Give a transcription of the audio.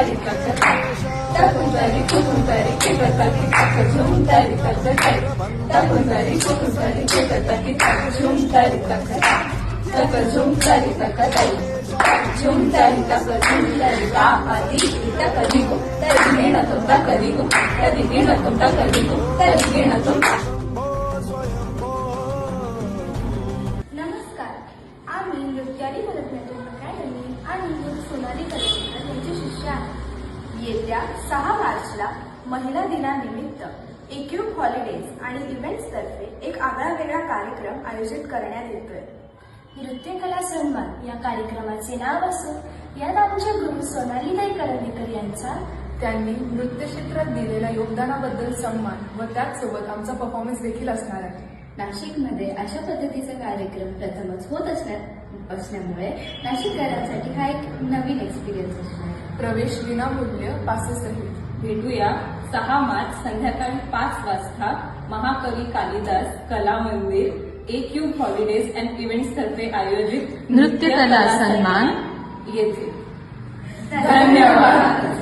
झुमतारी तकताई तकुंतारी कुकुंतारी किटताकी तक झुमतारी तकताई तकुंतारी कुकुंतारी किटताकी तक झुमतारी तकताई तक झुमतारी तकताई झुमतारी तक झुमतारी तापाती तकदिगो तरिगेणतो तकदिगो तरिगेणतो तकदिगो तरिगेणतो. नमस्कार, आम्ही नृत्याली भरतनाट्यम अकॅडमी आणि सोनाली कलेकर यांचे शिष्य आहे. येत्या 6 मार्चला महिला दिनानिमित्त एक्यूब हॉलिडेज आणि इव्हेंट्स तर्फे एक आगळा वेगळा कार्यक्रम आयोजित करण्यात येतोय. नृत्यकला सन्मान या कार्यक्रमाचे नाव असून यात आमच्या गुरु सोनालीताई करंदीकर यांचा त्यांनी नृत्य क्षेत्रात दिलेल्या योगदानाबद्दल सन्मान व त्याचसोबत आमचा परफॉर्मन्स देखील असणार आहे. नाशिकमध्ये अशा पद्धतीचा कार्यक्रम प्रथमच होत असल्यामुळे नाशिककरांसाठी हा एक नवीन एक्सपिरियन्स असणार. प्रवेश विनामूल्य पासेसही. भेटूया 6 मार्च संध्याकाळी 5 वाजता महाकवी कालिदास कला मंदिर एक्यूब हॉलिडेज अँड इव्हेंट्स तर्फे आयोजित नृत्यकला सन्मान येथे. धन्यवाद.